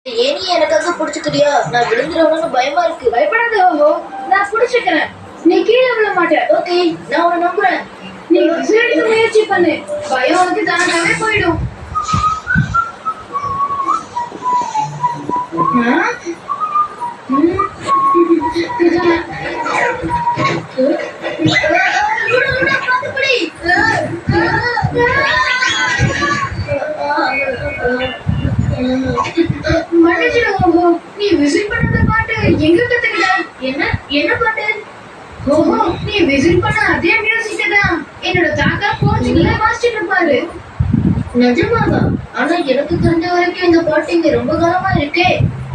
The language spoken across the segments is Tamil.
ஏன் நீ எனக்காக புடிச்சுக்கிறியா? நான் விழுந்துருவேன்னு பயமா இருக்கு. பயப்படாத ஓஹோ, நான் புடிச்சுக்கிறேன். நீ கீழே விழ மாட்ட. ஓகே, நான் உன்னை நம்புறேன். நீ விசில் எடுக்க முயற்சி பண்ணு. பயம் உனக்கு தானாவே போயிடும். மன்னிச்சிடுவோம். நீ விசில் பண்ணாத பாட்டு எங்க கத்துக்கிட்ட? என்ன என்ன பாட்டு? ஓஹோ, நீ விசில் பண்ண அதே மியூசிக் தான் என்னோட தாத்தா கோச்சிங்ல வாசிச்சுட்டு இருப்பாரு. நிஜமாவா? ஆனா எனக்கு தெரிஞ்ச வரைக்கும் இந்த பாட்டு இங்க ரொம்ப காலமா இருக்கே.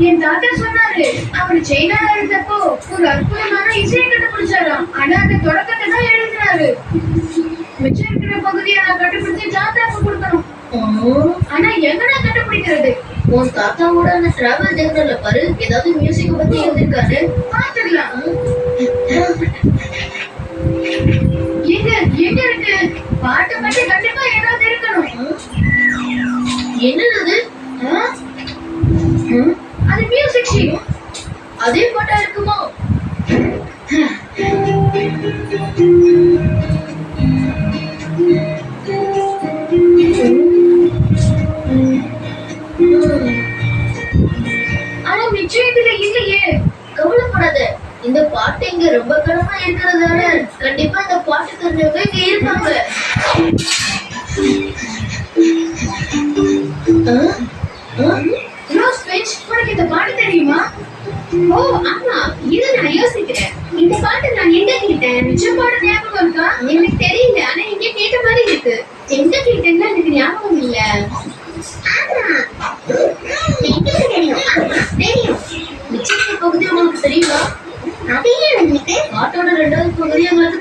என் தாத்தா சொன்னாரு, அவர் சைனால இருந்தப்போ ஒரு அற்புதமான இசையை கண்டுபிடிச்சாராம். ஆனா அந்த தொடக்கத்தை தான் எழுதினாரு. மிச்சம் இருக்கிற பகுதியை நான் கண்டுபிடிச்சு தாத்தாவுக்கு கொடுக்கணும். ஆனா எங்கடா கண்டுபிடிக்கிறது? உன் தாத்தாவோட அந்த டிராவல் ஜெர்னல்ல பாரு, ஏதாவது மியூசிக் பத்தி எழுதிருக்காரு. பாத்துடலாம். எங்க எங்க இருக்கு? பாட்டு பத்தி கண்டிப்பா ஏதாவது இருக்கணும். என்னது அது மியூசிக் ஷீட். அதே பாட்டா இருக்குமா? ஆனா மிச்சம் இதுல இல்லையே. கவலைப்படாத, இந்த பாட்டு இங்க ரொம்ப காலமா இருக்கிறதால கண்டிப்பா இந்த பாட்டு தெரிஞ்சவங்க இங்க இருப்பாங்க. ரோஸ் பெஞ்ச், உனக்கு இந்த பாட்டு தெரியுமா? ஓ ஆமா, இது நான் யோசிக்கிறேன். இந்த பாட்டு நான் எங்க கேட்டேன்? மிச்சம் பாட்டு ஞாபகம் இருக்கா? எனக்கு தெரியல, ஆனா எங்க கேட்ட மாதிரி இருக்கு. எங்க கேட்டேன்னா எனக்கு ஞாபகம் இல்ல. மிச்சம் பகுதி உங்களுக்கு தெரியுமா? அதையே எனக்கு பாட்டோட 2வது பகுதி உங்களுக்கு